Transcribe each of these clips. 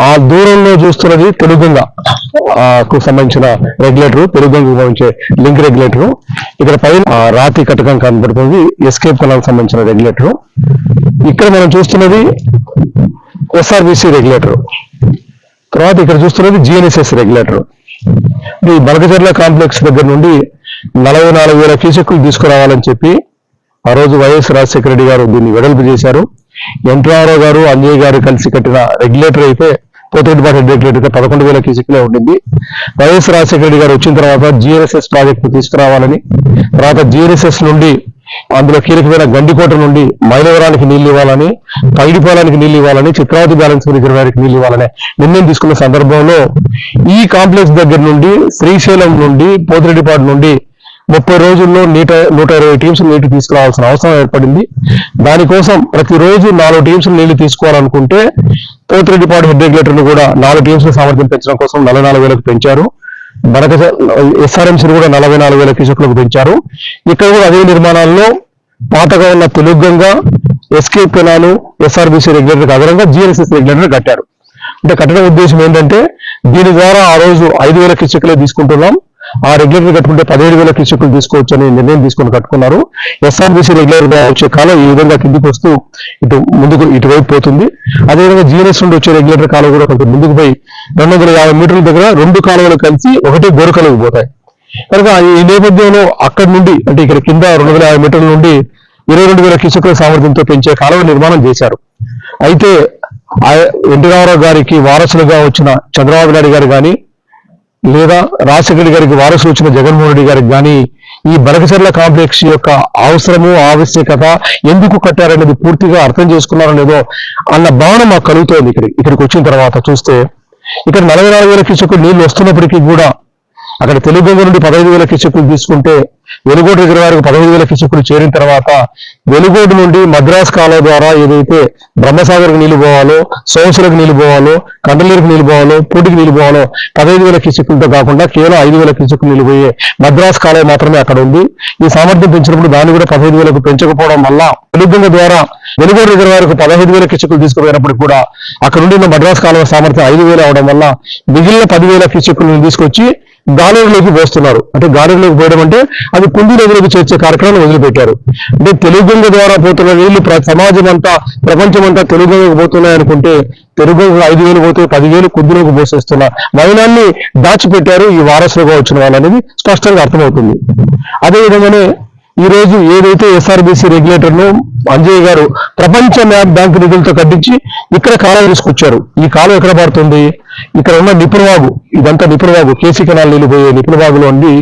ఆ దూరంలో చూస్తున్నది తెలుగంగ కు సంబంధించిన రెగ్యులేటర్, తెలుగంగకు సంబంధించే లింక్ రెగ్యులేటర్. ఇక్కడ పైన రాతి కటకం కనబడుతుంది, ఎస్కేప్ కెనాల్ సంబంధించిన రెగ్యులేటర్. ఇక్కడ మనం చూస్తున్నది ఎస్ఆర్బిసి రెగ్యులేటర్. తర్వాత ఇక్కడ చూస్తున్నది జిఎన్ఎస్ఎస్ రెగ్యులేటర్. ఈ బనకచెర్ల కాంప్లెక్స్ దగ్గర నుండి 44,000 క్యూసెక్కులు తీసుకురావాలని చెప్పి ఆ రోజు వైఎస్ రాజశేఖర రెడ్డి గారు దీన్ని వెడల్పు చేశారు. ఎన్టీ రామారావు గారు, అంజయ్య గారు కలిసి కట్టిన రెగ్యులేటర్ అయితే పోతిరెడ్డిపాటి రెగ్యులేటర్ అయితే 11,000 క్యూసెక్కులే ఉండింది. వైఎస్ రాజశేఖర రెడ్డి గారు వచ్చిన తర్వాత జిఎన్ఎస్ఎస్ ప్రాజెక్టు తీసుకురావాలని, తర్వాత జిఎన్ఎస్ఎస్ నుండి అందులో కీలకమైన గండికోట నుండి మైలవరానికి నీళ్లు ఇవ్వాలని, పైడిపోలానికి నీళ్లు ఇవ్వాలని, చిత్రావతి బ్యాలెన్స్ రిజర్వాయర్కి నీళ్లు ఇవ్వాలని నిర్ణయం తీసుకున్న సందర్భంలో ఈ కాంప్లెక్స్ దగ్గర నుండి శ్రీశైలం నుండి పోతిరెడ్డిపాటి నుండి 30 రోజుల్లో 120 టీమ్స్ నీళ్లు తీసుకురావాల్సిన అవసరం ఏర్పడింది. దానికోసం ప్రతిరోజు 4 టీమ్స్ నీళ్లు తీసుకోవాలనుకుంటే పోతిరెడ్డిపాటి హెడ్ రెగ్యులేటర్ను కూడా 4 టీమ్స్ సామర్థ్యం పెంచడం కోసం 44,000కు పెంచారు. ఎస్ఆర్ఎంసీని కూడా 44,000 క్యూసెక్లకు పెంచారు. ఇక్కడ కూడా అదే నిర్మాణాల్లో పాతగా ఉన్న తెలుగంగ, ఎస్కేప్ కెనాల్, ఎస్ఆర్బిసి రెగ్యులేటర్కి అదనంగా జిఎన్ఎస్ఎస్ రెగ్యులేటర్ కట్టారు. అంటే కట్టడం ఉద్దేశం ఏంటంటే దీని ద్వారా ఆ రోజు 5,000 క్యూసెక్లే తీసుకుంటున్నాం, ఆ రెగ్యులేటర్ కట్టుకుంటే 17,000 క్యూసెక్కులు తీసుకోవచ్చు అని నిర్ణయం తీసుకొని కట్టుకున్నారు. ఎస్ఆర్బిసి రెగ్యులేటర్ వచ్చే కాలం ఈ విధంగా కిందికి వస్తూ ముందుకు ఇటువైపు పోతుంది. అదేవిధంగా జిఎన్ఎస్ నుండి వచ్చే రెగ్యులేటర్ కాలం కూడా కొంచెం ముందుకు పోయి 250 మీటర్ల దగ్గర 2 కాలువలు కలిసి ఒకటి గోరకలకు పోతాయి. కనుక ఈ నేపథ్యంలో అక్కడి నుండి అంటే ఇక్కడ కింద 250 మీటర్ల నుండి 22,000 క్యూసెక్కుల సామర్థ్యంతో పెంచే కాలువ నిర్మాణం చేశారు. అయితే ఎన్టీ రామారావు గారికి వారసులుగా వచ్చిన చంద్రబాబు నాయుడు గారు కానీ, లేదా రాజశేఖర రెడ్డి గారికి వారసులు వచ్చిన జగన్మోహన్ రెడ్డి గారికి కానీ ఈ బనకచెర్ల కాంప్లెక్స్ యొక్క అవసరము, ఆవశ్యకత ఎందుకు కట్టారనేది పూర్తిగా అర్థం చేసుకున్నారో లేదో అన్న భావన మాకు కలుగుతోంది. ఇక్కడికి వచ్చిన తర్వాత చూస్తే ఇక్కడ 44,000 క్యూసెక్కులు నీళ్లు వస్తున్నప్పటికీ కూడా అక్కడ తెలుగంగ నుండి 15,000 క్యూసెక్కులు తీసుకుంటే వెలుగోడు రిజర్వాయర్కు 15,000 క్యూసెక్కులు చేరిన తర్వాత వెలుగోడు నుండి మద్రాస్ కాలువ ద్వారా ఏదైతే బ్రహ్మసాగర్కి నీళ్లు పోవాలో, సోమశిలకు నీళ్లు పోవాలో, కండలీరుకు నీళ్లు పోవాలో, పూటికి నీళ్లు పోవాలో 15,000 క్యూసెక్కులతో కాకుండా కేవలం 5,000 క్యూసెక్కులు నీళ్లు పోయే మద్రాస్ కాలువ మాత్రమే అక్కడ ఉంది. ఈ సామర్థ్యం పెంచినప్పుడు దాన్ని కూడా 15,000కు పెంచకపోవడం వల్ల తెలుగంగ ద్వారా వెలుగోడు రిజర్వాయర్కు 15,000 క్యూసెక్కులు తీసుకుపోయినప్పుడు కూడా అక్కడ ఉండిన మద్రాస్ కాలువ సామర్థ్యం 5,000 అవడం వల్ల మిగిలిన 10,000 క్యూసెక్కులను తీసుకొచ్చి గాలేరులోకి పోస్తున్నారు. అంటే గాలేరులోకి పోయడం అంటే అది కుంది నదిలోకి చేర్చే కార్యక్రమాన్ని వదిలిపెట్టారు. అంటే తెలుగంగ ద్వారా పోతున్న నీళ్లు సమాజం అంతా, ప్రపంచం అంతా తెలుగంగకు పోతున్నాయనుకుంటే తెలుగంగ 5,000 పోతే 10,000 కుందిలోకి పోసేస్తున్న వైనాన్ని దాచిపెట్టారు ఈ వారసులుగా వచ్చిన వాళ్ళనేది స్పష్టంగా అర్థమవుతుంది. అదేవిధంగానే ఈ రోజు ఏదైతే ఎస్ఆర్బిసి రెగ్యులేటర్ను అంజయ్య గారు ప్రపంచ బ్యాంకు నిధులతో కట్టించి ఇక్కడ కాలువ తీసుకొచ్చారు. ఈ కాలువ ఎక్కడ పడుతుంది? ఇక్కడ ఉన్న నిపుణవాగు, ఇదంతా నిపుణవాగు, కేసీ కెనాల్ నీళ్లు పోయే నిపుణవాగులో ఉండి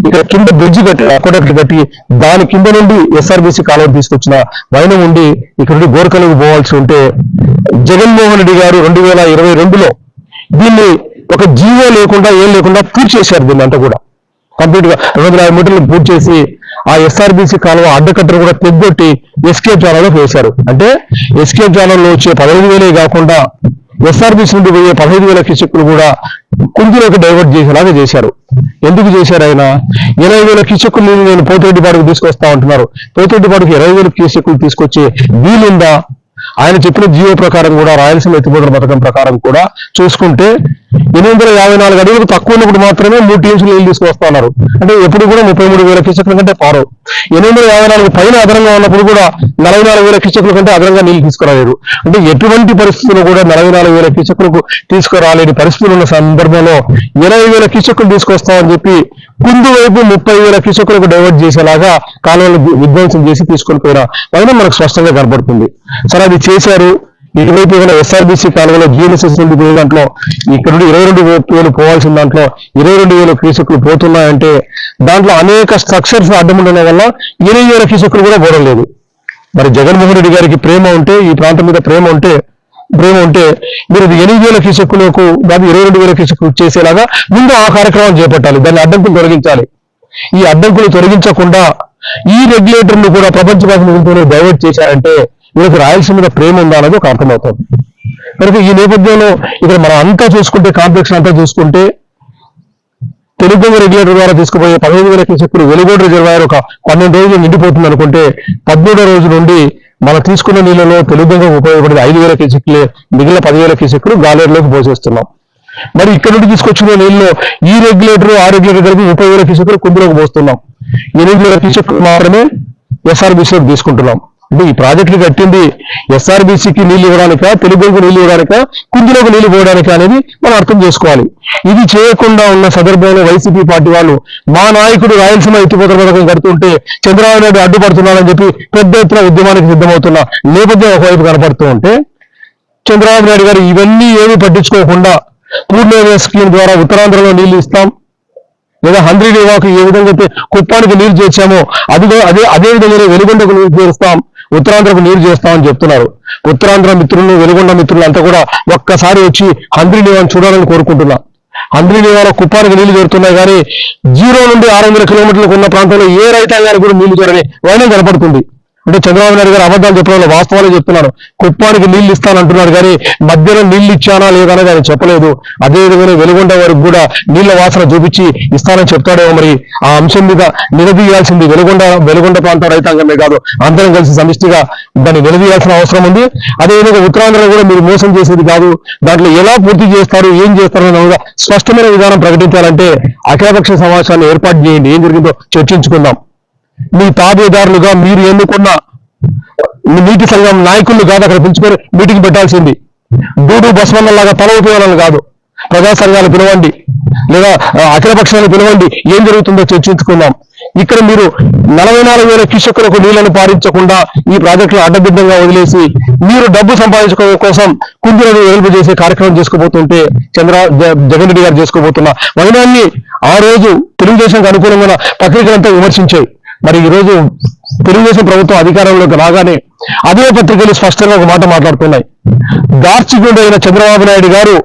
ఇక్కడ కింద బ్రిడ్జి కట్టి అక్కడక్కడ కట్టి దాని కింద నుండి ఎస్ఆర్బిసి కాలువ తీసుకొచ్చిన వైనం ఉండి ఇక్కడ నుండి గోరకలకు పోవాల్సి ఉంటే జగన్మోహన్ రెడ్డి గారు 2022లో దీన్ని ఒక జీవో లేకుండా ఏం లేకుండా పూర్తి చేశారు. దీన్ని అంతా కూడా కంప్లీట్ గా 250 మీటర్లు పూర్తి చేసి ఆ ఎస్ఆర్బిసి కాలువ అడ్డకట్టను కూడా తెగ్గొట్టి ఎస్కేప్ ఛానల్లో వేశారు. అంటే ఎస్కేప్ ఛానల్లో వచ్చే 15,000 కాకుండా ఎస్ఆర్బిసి నుండి పోయే 15,000 క్యూసెక్కులు కూడా కుందిలోకి డైవర్ట్ చేసేలాగా చేశారు. ఎందుకు చేశారు? ఆయన 20,000 క్యూసెక్కులు నేను పోతిరెడ్డిపాటికి తీసుకొస్తా ఉంటున్నారు. పోతిరెడ్డిపాటికి 20,000 క్యూసెక్కులు తీసుకొచ్చే వీలుందా? ఆయన చెప్పిన జీవో ప్రకారం కూడా రాయలసీమ ఎత్తిపోతల పథకం ప్రకారం కూడా చూసుకుంటే 854 అడుగులకు తక్కువ ఉన్నప్పుడు మాత్రమే 3 టీమ్స్ నీళ్ళు తీసుకొస్తా ఉన్నారు. అంటే ఎప్పుడు కూడా 33,000 క్యూసెక్ల కంటే పారవు. 854 పైన అదనంగా ఉన్నప్పుడు కూడా 44,000 క్యూసెక్ల కంటే అదనంగా నీళ్లు తీసుకురాలేరు. అంటే ఎటువంటి పరిస్థితుల్లో కూడా 44,000 క్యూసెక్లకు తీసుకురాలేని పరిస్థితులు ఉన్న సందర్భంలో 20,000 క్యూసెక్లు తీసుకొస్తామని చెప్పి కుందు వైపు 30,000 క్యూసెక్లకు డైవర్ట్ చేసేలాగా కాలువలు విధ్వంసం చేసి తీసుకొని పోయిన పైన మనకు స్పష్టంగా కనబడుతుంది. సరే, అది చేశారు. ఇటువైపు ఎస్ఆర్బిసి కాలువలో జిఎన్ఎస్ఎస్ నుండి పోయే దాంట్లో ఇక్కడ నుండి 22,000 పోవాల్సిన దాంట్లో 22,000 క్యూసెక్లు పోతున్నాయంటే దాంట్లో అనేక స్ట్రక్చర్స్ అడ్డముండడం వల్ల 20,000 క్యూసెక్లు కూడా పోవడం లేదు. మరి జగన్మోహన్ రెడ్డి గారికి ప్రేమ ఉంటే, ఈ ప్రాంతం మీద ప్రేమ ఉంటే మీరు 8,000 క్యూసెక్కులకు దాన్ని 22,000 క్యూసెక్లు చేసేలాగా ముందు ఆ కార్యక్రమం చేపట్టాలి. దాన్ని అడ్డంకులు తొలగించాలి. ఈ అడ్డంకులు తొలగించకుండా ఈ రెగ్యులేటర్ను కూడా ప్రపంచ బ్యాంకు డైవర్ట్ చేశారంటే వీళ్ళకి రాయలసీమ మీద ప్రేమ ఉందా అనేది ఒక అర్థమవుతుంది. కనుక ఈ నేపథ్యంలో ఇక్కడ మనం అంతా చూసుకుంటే, కాంప్లెక్స్ అంతా చూసుకుంటే తెలుగు రెగ్యులేటర్ ద్వారా తీసుకుపోయే 15,000 క్యూసెక్కులు వెలుగోడు రిజర్వాయర్ ఒక 12 రోజులు నిండిపోతుంది అనుకుంటే 13వ రోజు నుండి మనం తీసుకున్న నీళ్ళలో తెలుగుగా ఉపయోగపడేది 5,000 క్యూసెక్కులే, మిగిలిన 10,000 క్యూసెక్కులు గాలేరులోకి పోసేస్తున్నాం. మరి ఇక్కడ నుండి తీసుకొచ్చిన నీళ్ళలో ఈ రెగ్యులేటర్ ఆ రెగ్యులేటర్ కలిపి 30,000 క్యూసెక్కులు కుందులోకి పోస్తున్నాం. 8,000 క్యూసెక్కులు మాత్రమే ఎస్ఆర్బీసీలోకి తీసుకుంటున్నాం. అంటే ఈ ప్రాజెక్టులు కట్టింది ఎస్ఆర్బీసీకి నీళ్లు ఇవ్వడానిక, తెలుగుకు నీళ్లు ఇవ్వడానిక, కుందులోకి నీళ్లు పోవడానిక అనేది మనం అర్థం చేసుకోవాలి. ఇది చేయకుండా ఉన్న సందర్భంలో వైసీపీ పార్టీ వాళ్ళు మా నాయకుడు రాయలసీమ ఎత్తిపోతల పథకం కడుతుంటే చంద్రబాబు నాయుడు అడ్డుపడుతున్నాడని చెప్పి పెద్ద ఎత్తున ఉద్యమానికి సిద్ధమవుతున్న నేపథ్యం ఒకవైపు కనపడుతూ ఉంటే, చంద్రబాబు నాయుడు గారు ఇవన్నీ ఏమీ పట్టించుకోకుండా పూర్ణ స్కీమ్ ద్వారా ఉత్తరాంధ్రలో నీళ్లు ఇస్తాం, లేదా 100 నివాకు ఏ విధంగా అయితే కుప్పానికి నీరు చేర్చామో అదే విధంగా వెలుగొండకు నీరు చేస్తాం, ఉత్తరాంధ్రకు నీరు చేస్తామని చెప్తున్నారు. ఉత్తరాంధ్ర మిత్రులు, వెలుగొండ మిత్రులు అంతా కూడా ఒక్కసారి వచ్చి 100 నివాను చూడాలని కోరుకుంటున్నా. 100 నివాలో కుప్పానికి నీళ్లు చేరుతున్నాయి, కానీ 0 నుండి 600 కిలోమీటర్లకు ఉన్న ప్రాంతంలో ఏ రైతాంగానికి కూడా నీళ్లు చేరని వైనం కనపడుతుంది. అంటే చంద్రబాబు నాయుడు గారు అబద్ధాలు చెప్పడంలో వాస్తవాలు చెప్తున్నారు. కుప్పానికి నీళ్లు ఇస్తానంటున్నారు, కానీ మధ్యలో నీళ్లు ఇచ్చానా లేదా అనేది ఆయన చెప్పలేదు. అదేవిధంగా వెలుగొండ వరకు కూడా నీళ్ల వాసన చూపించి ఇస్తానని చెప్తాడేమో. మరి ఆ అంశం మీద నిలదీయాల్సింది వెలుగొండ ప్రాంతం రైతాంగమే కాదు, అందరం కలిసి సమిష్టిగా దాన్ని నిలదీయాల్సిన అవసరం ఉంది. అదేవిధంగా ఉత్తరాంధ్రలో కూడా మీరు మోసం చేసేది కాదు, దాంట్లో ఎలా పూర్తి చేస్తారు, ఏం చేస్తారు అనే స్పష్టమైన విధానం ప్రకటించాలంటే అఖిలపక్ష సమావేశాన్ని ఏర్పాటు చేయండి. ఏం జరిగిందో చర్చించుకుందాం. మీ తాబేదారులుగా మీరు ఎన్నుకున్న నీటి సంఘం నాయకులు కాదు అక్కడ పిలుచుకొని మీటింగ్ పెట్టాల్సింది. డూడు బస్వన్నలాగా తల ఉపయోగాలను కాదు, ప్రజా సంఘాలు పిలవండి, లేదా అఖిలపక్షాలు పిలవండి, ఏం జరుగుతుందో చర్చించుకుందాం. ఇక్కడ మీరు 44,000 క్యూసెక్కులకు నీళ్లను పారించకుండా ఈ ప్రాజెక్టులు అడ్డదిడ్డంగా వదిలేసి మీరు డబ్బు సంపాదించుకోవడం కోసం కుందులను వెలుపు చేసే కార్యక్రమం చేసుకోబోతుంటే జగన్ రెడ్డి గారు చేసుకోబోతున్న వైనాన్ని ఆ రోజు తెలుగుదేశానికి అనుకూలంగా పత్రికలంతా విమర్శించాయి. మరి ఈ రోజు తెలుగుదేశం ప్రభుత్వం అధికారంలోకి రాగానే అదే పత్రికలు స్పష్టంగా ఒక మాట మాట్లాడుతున్నాయి. దార్శనికుడైన చంద్రబాబు నాయుడు గారు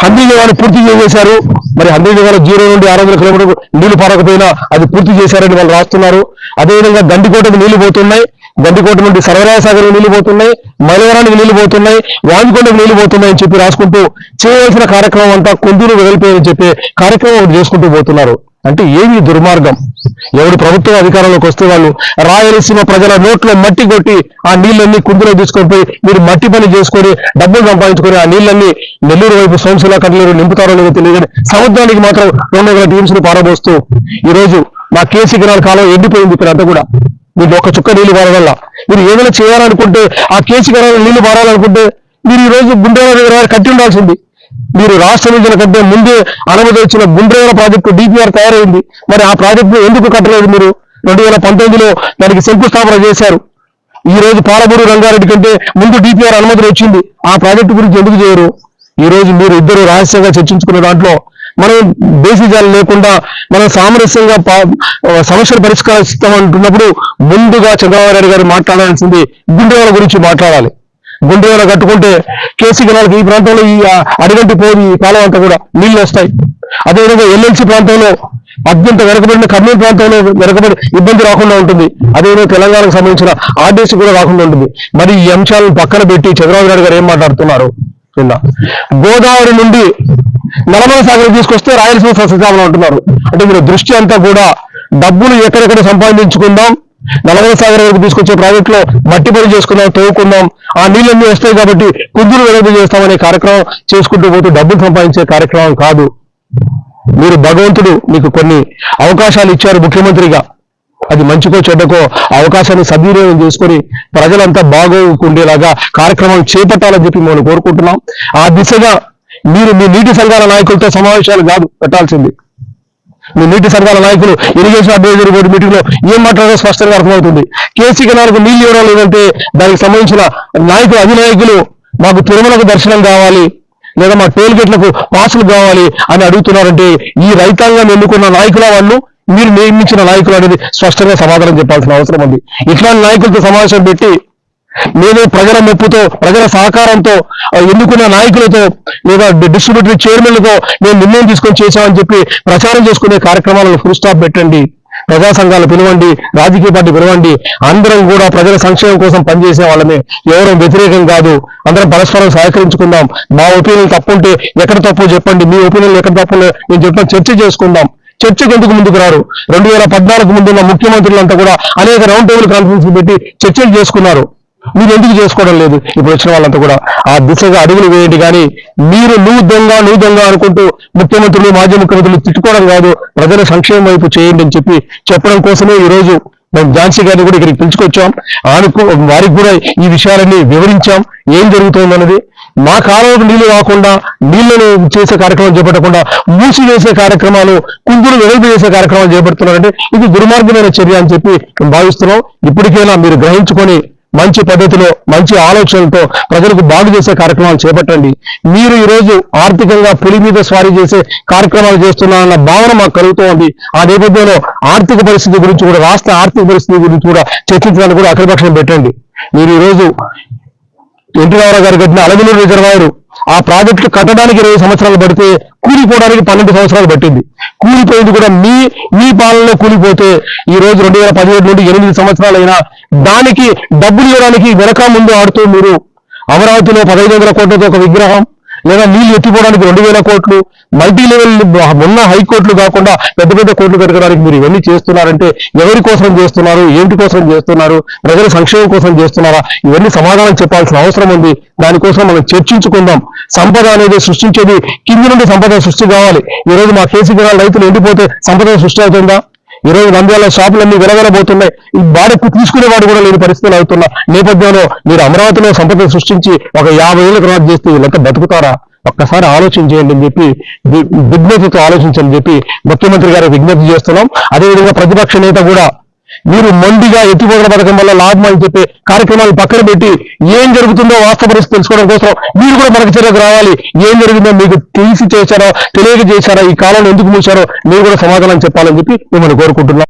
100 నివాను పూర్తి చేసేశారు. మరి 100 నివాలు 0 నుండి 600 కిలోమీటర్లు నీళ్లు పారకపోయినా అది పూర్తి చేశారని వాళ్ళు రాస్తున్నారు. అదేవిధంగా గండికోటకు నీళ్లు పోతున్నాయి, గండికోట నుండి సర్వరాయసాగర్ నీళ్లు పోతున్నాయి, మైలవరానికి నీళ్లు పోతున్నాయి, వాంజికొండకు నీళ్లు పోతున్నాయి అని చెప్పి రాసుకుంటూ చేయవలసిన కార్యక్రమం అంతా కొందరు వెలిపోయని చెప్పి కార్యక్రమం ఒకటి చేసుకుంటూ పోతున్నారు. అంటే ఏమి దుర్మార్గం. ఎవరు ప్రభుత్వం అధికారంలోకి వస్తే వాళ్ళు రాయలసీమ ప్రజల నోట్లో మట్టి కొట్టి ఆ నీళ్ళన్నీ కుందులో తీసుకొని పోయి మీరు మట్టి పని చేసుకొని డబ్బులు సంపాదించుకొని ఆ నీళ్ళన్నీ నెల్లూరు వైపు సోమశిల కట్లేరు నింపుతారో లేదో తెలియదు, సముద్రానికి మాత్రం 200 టీమ్స్ ని పారబోస్తూ ఈరోజు మా కేసీ కెనాల్ కాలం ఎండిపోయింది. ఇక్కడ అంతా కూడా మీరు ఒక్క చుక్క నీళ్లు పారవల్ల మీరు ఏదైనా చేయాలనుకుంటే ఆ కేసీ కెనాల్ నీళ్లు పారాలనుకుంటే మీరు ఈ రోజు గుండ్రేవాడ కట్టి ఉండాల్సింది. మీరు రాష్ట్ర విభజన కంటే ముందే అనుమతి వచ్చిన గుండ్రేవాడ ప్రాజెక్టు DPR తయారైంది. మరి ఆ ప్రాజెక్టు ఎందుకు కట్టలేదు? మీరు 2019లో దానికి శంకుస్థాపన చేశారు. ఈ రోజు పాలమూరు రంగారెడ్డి కంటే ముందు DPR అనుమతి వచ్చింది, ఆ ప్రాజెక్టు గురించి ఎందుకు చేయరు? ఈ రోజు మీరు ఇద్దరు రహస్యంగా చర్చించుకున్న దాంట్లో మనం బేసిజాలు లేకుండా మనం సామరస్యంగా సమస్యలు పరిష్కరిస్తామంటున్నప్పుడు ముందుగా చంద్రబాబు నాయుడు గారు మాట్లాడాల్సింది గుండ్రేవాడ గురించి మాట్లాడాలి. గుండ్రేవాడ కట్టుకుంటే కేసీ కెనాల్కి ఈ ప్రాంతంలో ఈ అడిగంటి పోయి ఈ కాలం అంతా కూడా నీళ్లు వస్తాయి. అదేవిధంగా LLC ప్రాంతంలో అత్యంత వెనకబడిన కర్నూలు ప్రాంతంలో వెనకబడి ఇబ్బంది రాకుండా ఉంటుంది. అదేవిధంగా తెలంగాణకు సంబంధించిన RDC కూడా రాకుండా ఉంటుంది. మరి ఈ అంశాలను పక్కన పెట్టి చంద్రబాబు నాయుడు గారు ఏం మాట్లాడుతున్నారు? కింద గోదావరి నుండి నల్లమల సాగర్ తీసుకొస్తే రాయలసీమ సస్యశ్యామలం అంటున్నారు. అంటే మీరు దృష్టి అంతా కూడా డబ్బులు ఎక్కడెక్కడ సంపాదించుకుందాం, నల్లమల సాగర్ వరకు తీసుకొచ్చే ప్రాజెక్టులో మట్టి పని చేసుకుందాం, తవ్వుకుందాం, ఆ నీళ్ళన్నీ వస్తాయి కాబట్టి కుదురు వెలుగు చేస్తామనే కార్యక్రమం చేసుకుంటూ పోతూ డబ్బులు సంపాదించే కార్యక్రమం కాదు. మీరు భగవంతుడు మీకు కొన్ని అవకాశాలు ఇచ్చారు ముఖ్యమంత్రిగా, అది మంచికో చెడ్డకో అవకాశాన్ని సద్వినియోగం చేసుకొని ప్రజలంతా బాగోకుండేలాగా కార్యక్రమాలు చేపట్టాలని చెప్పి మనం కోరుకుంటున్నాం. ఆ దిశగా మీరు మీ నీటి సంఘాల నాయకులతో సమావేశాలు కాదు పెట్టాల్సింది. మీ నీటి సంఘాల నాయకులు ఇరిగేషన్ అడ్వైజరీ బోర్డు మీటింగ్ లో ఏం మాట్లాడారో స్పష్టంగా అర్థమవుతుంది. కేసీ కెనాల్కు నీళ్లు ఇవ్వడం లేదంటే దానికి సంబంధించిన నాయకులు అధినాయకులు మాకు తిరుమలకు దర్శనం కావాలి, లేదా మా టోల్ గేట్లకు పాసులు కావాలి అని అడుగుతున్నారంటే ఈ రైతాంగం ఎన్నుకున్న నాయకుల వాళ్ళు మీరు నియమించిన నాయకులు అనేది స్పష్టంగా సమాధానం చెప్పాల్సిన అవసరం ఉంది. ఇట్లాంటి నాయకులతో సమావేశం పెట్టి మేమే ప్రజల మెప్పుతో ప్రజల సహకారంతో ఎన్నుకున్న నాయకులతో లేదా డిస్ట్రిబ్యూటరీ చైర్మన్లతో మేము నిర్ణయం తీసుకొని చేశామని చెప్పి ప్రచారం చేసుకునే కార్యక్రమాలను ఫుల్ స్టాప్ పెట్టండి. ప్రజా సంఘాలు పిలవండి, రాజకీయ పార్టీ పిలవండి, అందరం కూడా ప్రజల సంక్షేమం కోసం పనిచేసే వాళ్ళమే, ఎవరూ వ్యతిరేకం కాదు. అందరం పరస్పరం సహకరించుకుందాం. మా ఒపీనియన్ తప్పుంటే ఎక్కడ తప్పు చెప్పండి, మీ ఒపీనియన్ ఎక్కడ తప్పు నేను చెప్పిన చర్చ చేసుకుందాం. చర్చకు ఎందుకు ముందుకు రారు? 2014 ముందున్న ముఖ్యమంత్రులంతా కూడా అనేక రౌండ్ టేబుల్ కాన్ఫరెన్స్ పెట్టి చర్చలు చేసుకున్నారు. మీరు ఎందుకు చేసుకోవడం లేదు? ఇప్పుడు వచ్చిన వాళ్ళంతా కూడా ఆ దిశగా అడుగులు వేయండి. కానీ మీరు నువ్వు దొంగ అనుకుంటూ ముఖ్యమంత్రులు, మాజీ ముఖ్యమంత్రులు తిట్టుకోవడం కాదు, ప్రజల సంక్షేమం వైపు చేయండి అని చెప్పడం కోసమే ఈ రోజు మేము ఝాన్సీ గారిని కూడా ఇక్కడికి పిలుచుకొచ్చాం. వారికి కూడా ఈ విషయాలన్నీ వివరించాం, ఏం జరుగుతుందన్నది. మా కాలంలో నీళ్లు కాకుండా, నీళ్లను చేసే కార్యక్రమాలు చేపట్టకుండా మూసివేసే కార్యక్రమాలు, కుంగులు వెలుగు చేసే కార్యక్రమాలు చేపడుతున్నారంటే ఇది దుర్మార్గమైన చర్య అని చెప్పి మేము భావిస్తున్నాం. ఇప్పటికైనా మీరు గ్రహించుకొని మంచి పద్ధతిలో, మంచి ఆలోచనలతో ప్రజలకు బాగు చేసే కార్యక్రమాలు చేపట్టండి. మీరు ఈరోజు ఆర్థికంగా పులి మీద స్వారీ చేసే కార్యక్రమాలు చేస్తున్నారన్న భావన మాకు కలుగుతోంది. ఆ నేపథ్యంలో ఆర్థిక పరిస్థితి గురించి కూడా, రాష్ట్ర ఆర్థిక పరిస్థితి గురించి కూడా చర్చించడానికి కూడా అఖిలపక్షం పెట్టండి. మీరు ఈరోజు ఎన్టీ రామారావు గారు కట్టిన అలగనూరు రిజర్వాయర్ ఆ ప్రాజెక్టు కట్టడానికి 20 సంవత్సరాలు పడితే కూలిపోవడానికి 12 సంవత్సరాలు పట్టింది. కూలిపోయింది కూడా మీ పాలనలో కూలిపోతే ఈ రోజు 2017 నుండి 8 సంవత్సరాలైనా దానికి డబ్బులు ఇవ్వడానికి వెనక ముందు ఆడుతూ మీరు అమరావతిలో 1500 కోట్లతో ఒక విగ్రహం, లేదా నీళ్లు ఎత్తిపోవడానికి 2000 కోట్లు, మల్టీ లెవెల్ ఉన్న హైకోర్టులు కాకుండా పెద్ద పెద్ద కోర్టులు కట్టడానికి మీరు ఇవన్నీ చేస్తున్నారంటే ఎవరి కోసం చేస్తున్నారు, ఏమిటి కోసం చేస్తున్నారు, ప్రజల సంక్షేమం కోసం చేస్తున్నారా? ఇవన్నీ సమాధానం చెప్పాల్సిన అవసరం ఉంది. దానికోసం మనం చర్చించుకుందాం. సంపద అనేది సృష్టించేది కింది నుండి సంపద సృష్టి కావాలి. ఈ రోజు మా కేసీ జిల్లా రైతులు ఎండిపోతే సంపద సృష్టి అవుతుందా? ఈ రోజు నంద్యాల షాపులన్నీ వెలవెలబోతున్నాయి. ఈ బాడకు తీసుకునేవాడు కూడా లేని పరిస్థితులు అవుతున్న నేపథ్యంలో మీరు అమరావతిలో సంపద సృష్టించి ఒక 50 ఏళ్ళ తర్వాత చేస్తే వీళ్ళంతా బతుకుతారా? ఒక్కసారి ఆలోచన చేయండి అని చెప్పి, విజ్ఞతతో ఆలోచించని చెప్పి ముఖ్యమంత్రి గారు విజ్ఞప్తి చేస్తున్నాం. అదేవిధంగా ప్రతిపక్ష నేత కూడా మీరు మొండిగా ఎత్తిపోతల పథకం వల్ల లాభం అని చెప్పి కార్యక్రమాలు పక్కన పెట్టి ఏం జరుగుతుందో వాస్తవ పరిస్థితి తెలుసుకోవడం కోసం మీరు కూడా మనకు చర్యకు రావాలి. ఏం జరిగిందో మీకు తెలిసి చేశారో తెలియక చేశారో, ఈ కాలంలో ఎందుకు మూశారో మీరు కూడా సమాధానం చెప్పాలని చెప్పి మిమ్మల్ని కోరుకుంటున్నాం.